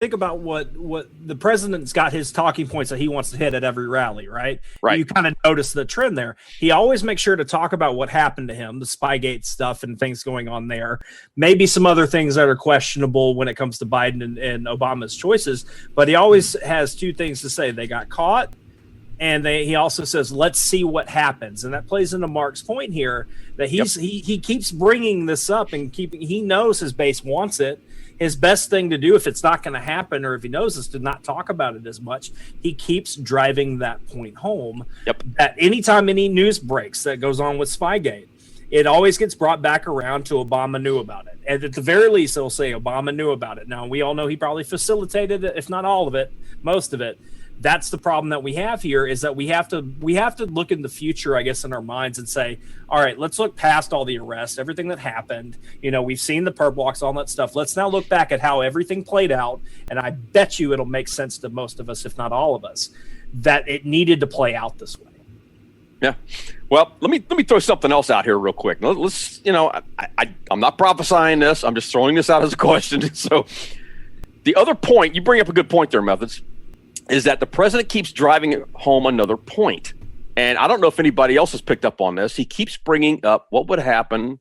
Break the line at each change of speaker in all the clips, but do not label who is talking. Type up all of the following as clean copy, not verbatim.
think about what the president's got his talking points that he wants to hit at every rally, right?
Right.
You kind of notice the trend there. He always makes sure to talk about what happened to him, the Spygate stuff and things going on there. Maybe some other things that are questionable when it comes to Biden and Obama's choices, but he always has two things to say. They got caught, and he also says, let's see what happens. And that plays into Mark's point here that he keeps bringing this up and he knows his base wants it. His best thing to do, if it's not going to happen, or if he knows, is to not talk about it as much. He keeps driving that point home. That anytime any news breaks that goes on with Spygate, it always gets brought back around to Obama knew about it. And at the very least, they'll say Obama knew about it. Now, we all know he probably facilitated it, if not all of it, most of it. That's the problem that we have here, is that we have to look in the future, I guess, in our minds and say, all right, let's look past all the arrests, everything that happened. You know, we've seen the perp walks, all that stuff. Let's now look back at how everything played out. And I bet you it'll make sense to most of us, if not all of us, that it needed to play out this way.
Yeah. Well, let me throw something else out here real quick. Let's, I'm not prophesying this. I'm just throwing this out as a question. So the other point, you bring up a good point there, Methods, is that the president keeps driving home another point. And I don't know if anybody else has picked up on this. He keeps bringing up what would happen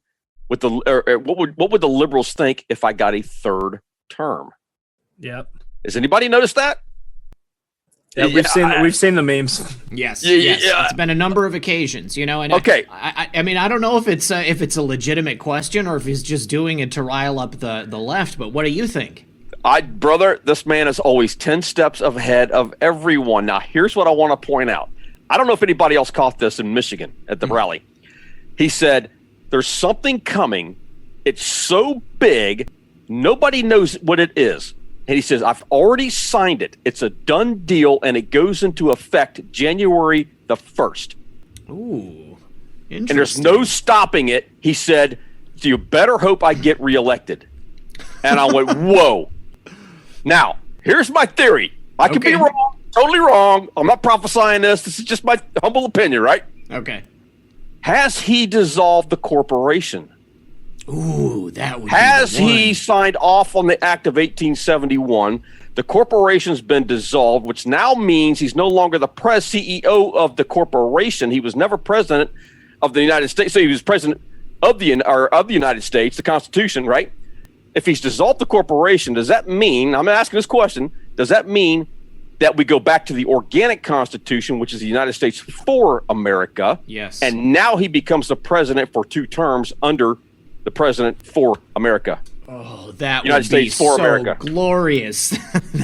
with what would the liberals think if I got a third term?
Yep.
Has anybody noticed that?
Yeah, we've seen the memes.
Yes,
yes.
It's been a number of occasions, And
okay.
I mean, I don't know if it's a legitimate question or if he's just doing it to rile up the left. But what do you think?
Brother, this man is always 10 steps ahead of everyone. Now, here's what I want to point out. I don't know if anybody else caught this in Michigan at the rally. He said, there's something coming. It's so big, nobody knows what it is. And he says, I've already signed it. It's a done deal, and it goes into effect January the 1st.
Ooh, interesting.
And there's no stopping it. He said, so you better hope I get reelected. And I went, whoa. Now, here's my theory. I could be wrong, totally wrong. I'm not prophesying this. This is just my humble opinion, right?
Okay.
Has he dissolved the corporation?
Ooh, that would
Has
be the one.
he signed off on the Act of 1871? The corporation's been dissolved, which now means he's no longer the CEO of the corporation. He was never president of the United States. So he was president of the United States, the Constitution, right? If he's dissolved the corporation, does that mean, I'm asking this question, does that mean that we go back to the organic Constitution, which is the United States for America?
Yes.
And now he becomes the president for 2 terms under the president for America.
Oh, that
United
would
States
be
for
so
America.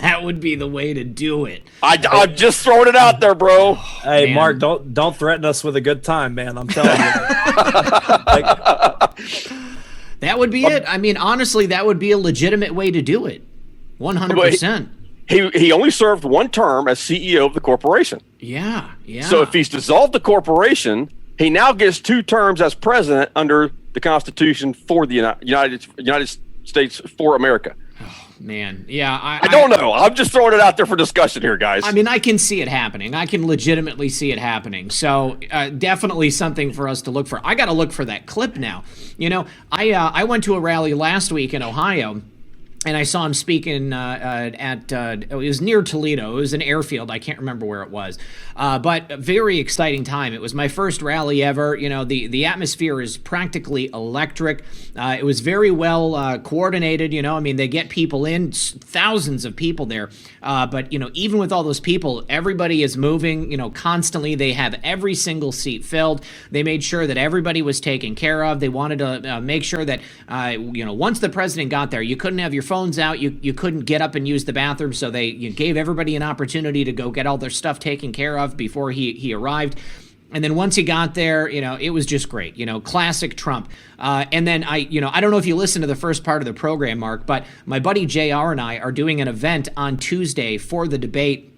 That would be the way to do it.
I'm just throwing it out there, bro.
Hey, man. Mark, don't threaten us with a good time, man. I'm telling you.
That would be it. I mean, honestly, that would be a legitimate way to do it. 100%.
He only served 1 term as CEO of the corporation.
Yeah.
So if he's dissolved the corporation, he now gets 2 terms as president under the Constitution for the United States for America.
Oh, man. Yeah.
I don't know. I'm just throwing it out there for discussion here, guys.
I mean, I can see it happening. I can legitimately see it happening. So definitely something for us to look for. I got to look for that clip now. I went to a rally last week in Ohio, and I saw him speaking it was near Toledo. It was an airfield. I can't remember where it was. But a very exciting time. It was my first rally ever. The atmosphere is practically electric. It was very well coordinated. I mean, they get people in, thousands of people there. But, even with all those people, everybody is moving, constantly. They have every single seat filled. They made sure that everybody was taken care of. They wanted to make sure that, once the president got there, you couldn't have your phones out. You couldn't get up and use the bathroom. So they gave everybody an opportunity to go get all their stuff taken care of before he arrived. And then once he got there, it was just great, classic Trump. And then I don't know if you listened to the first part of the program, Mark, but my buddy JR and I are doing an event on Tuesday for the debate.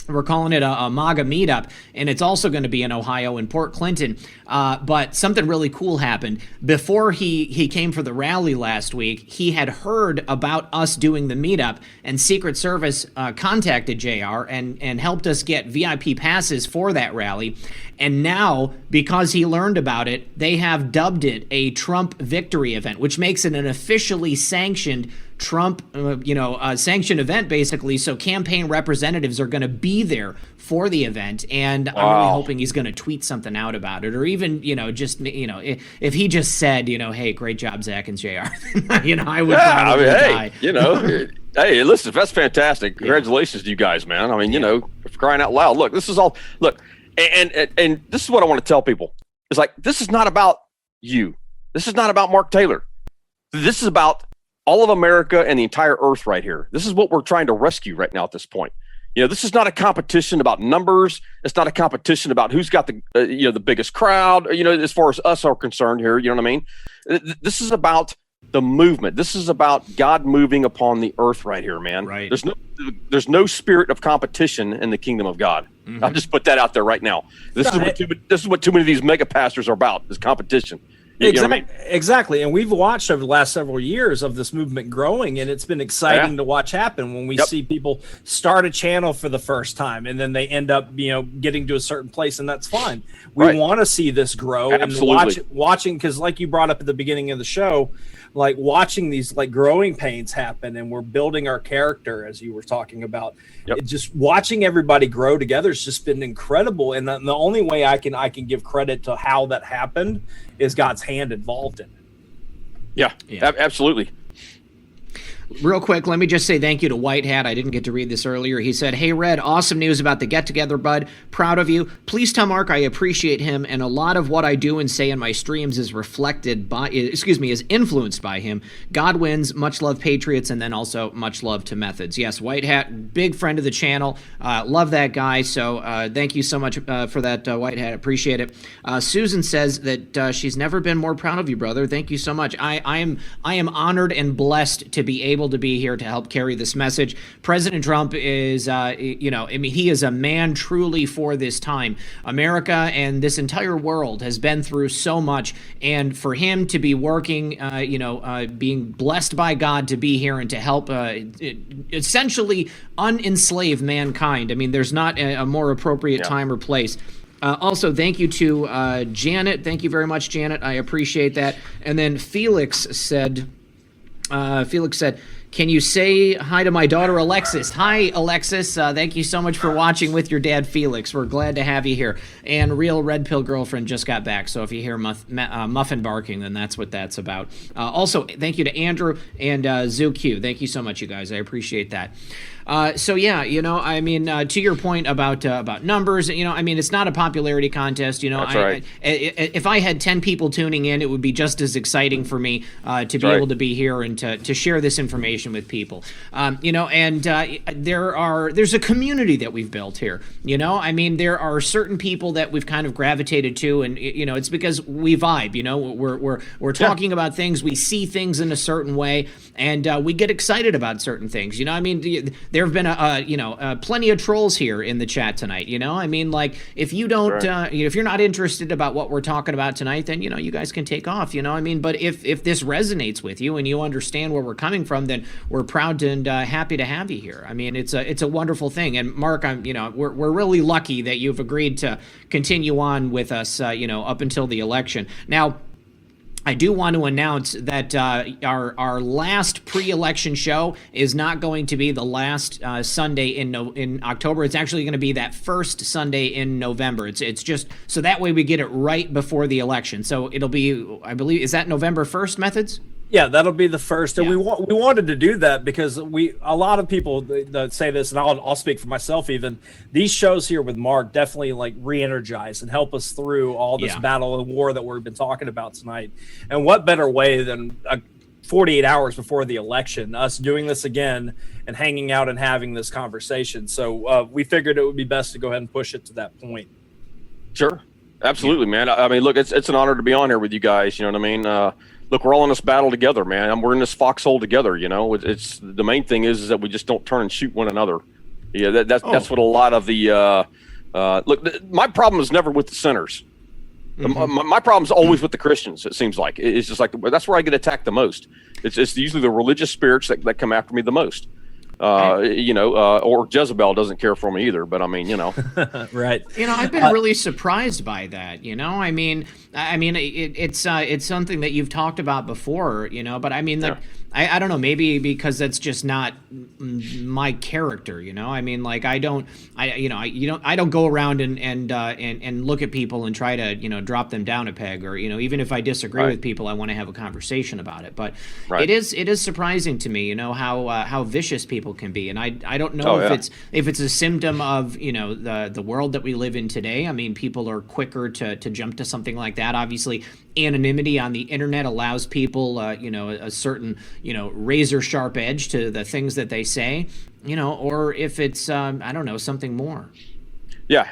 We're calling it a MAGA meetup, and it's also going to be in Ohio in Port Clinton. But something really cool happened. Before he came for the rally last week, he had heard about us doing the meetup, and Secret Service contacted JR and helped us get VIP passes for that rally. And now, because he learned about it, they have dubbed it a Trump victory event, which makes it an officially sanctioned Trump, sanctioned event basically. So campaign representatives are going to be there for the event, and I'm really hoping he's going to tweet something out about it, or even if he just said, hey, great job, Zach and JR. I would probably die.
Hey, listen, that's fantastic. Congratulations to you guys, man. I mean, for crying out loud. Look, this is all. Look, and this is what I want to tell people. It's like, this is not about you. This is not about Mark Taylor. This is about all of America and the entire earth right here. This is what we're trying to rescue right now at this point. This is not a competition about numbers. It's not a competition about who's got the biggest crowd, as far as us are concerned here. You know what I mean? This is about the movement. This is about God moving upon the earth right here, man.
Right.
There's no spirit of competition in the kingdom of God. Mm-hmm. I'll just put that out there right now. This is what too many of these mega pastors are about, is competition.
Exactly. And we've watched over the last several years of this movement growing, and it's been exciting to watch happen when we see people start a channel for the first time, and then they end up, getting to a certain place, and that's fine. We want to see this grow.
Absolutely.
And watching, because like you brought up at the beginning of the show, like watching these like growing pains happen, and we're building our character, as you were talking about. Just watching everybody grow together has just been incredible. And the only way I can give credit to how that happened is God's hand involved in it.
Yeah. Absolutely.
Real quick, let me just say thank you to White Hat. I didn't get to read this earlier. He said, "Hey, Red, awesome news about the get-together, bud. Proud of you. Please tell Mark I appreciate him, and a lot of what I do and say in my streams is is influenced by him. God wins. Much love, Patriots, and then also much love to Methods." Yes, White Hat, big friend of the channel. Love that guy, so thank you so much for that, White Hat. Appreciate it. Susan says that she's never been more proud of you, brother. Thank you so much. I am honored and blessed to be able to be here to help carry this message. President Trump is, he is a man truly for this time. America and this entire world has been through so much, and for him to be working, being blessed by God to be here and to help essentially unenslave mankind. I mean, there's not a more appropriate time or place. Also, thank you to Janet. Thank you very much, Janet. I appreciate that. And then Felix said, "Can you say hi to my daughter, Alexis?" Hi, Alexis. Thank you so much for watching with your dad, Felix. We're glad to have you here. And Real Red Pill Girlfriend just got back, so if you hear Muffin barking, then that's what that's about. Also, thank you to Andrew and ZooQ. Thank you so much, you guys. I appreciate that. To your point about numbers, it's not a popularity contest.
That's right.
If I had 10 people tuning in, it would be just as exciting for me to be able to be here and to share this information with people. There's a community that we've built here. There are certain people that we've kind of gravitated to, and it's because we vibe. We're talking about things, we see things in a certain way, and we get excited about certain things. There have been plenty of trolls here in the chat tonight. If you don't, if you're not interested about what we're talking about tonight, then you guys can take off. But if this resonates with you and you understand where we're coming from, then we're proud and happy to have you here. It's a wonderful thing. And Mark, we're really lucky that you've agreed to continue on with us, up until the election. Now, I do want to announce that our last pre-election show is not going to be the last Sunday in October. It's actually going to be that first Sunday in November. It's just so that way we get it right before the election. So it'll be, I believe, is that November 1st, Methods?
Yeah, that'll be the first, and we wanted to do that because a lot of people that say this, and I'll speak for myself even. These shows here with Mark definitely like re-energize and help us through all this battle and war that we've been talking about tonight. And what better way than 48 hours before the election, us doing this again and hanging out and having this conversation. So we figured it would be best to go ahead and push it to that point.
Sure, absolutely, man. Look, it's an honor to be on here with you guys. You know what I mean? Look, we're all in this battle together, man. We're in this foxhole together. It's the main thing is that we just don't turn and shoot one another. Yeah, that's what a lot of the look. My problem is never with the sinners. Mm-hmm. My problem is always with the Christians. It seems like it's just like that's where I get attacked the most. It's usually the religious spirits that come after me the most. Or Jezebel doesn't care for me either. But I mean,
Right.
I've been really surprised by that. It's something that you've talked about before. But I mean, I don't know, maybe because that's just not my character. I don't go around and look at people and try to drop them down a peg, or even if I disagree with people, I want to have a conversation about it. But it is surprising to me, how vicious people can be, and I don't know if it's a symptom of the world that we live in today. I mean, people are quicker to jump to something like that. Obviously, anonymity on the internet allows people a certain razor sharp edge to the things that they say, or if it's I don't know, something more.
Yeah,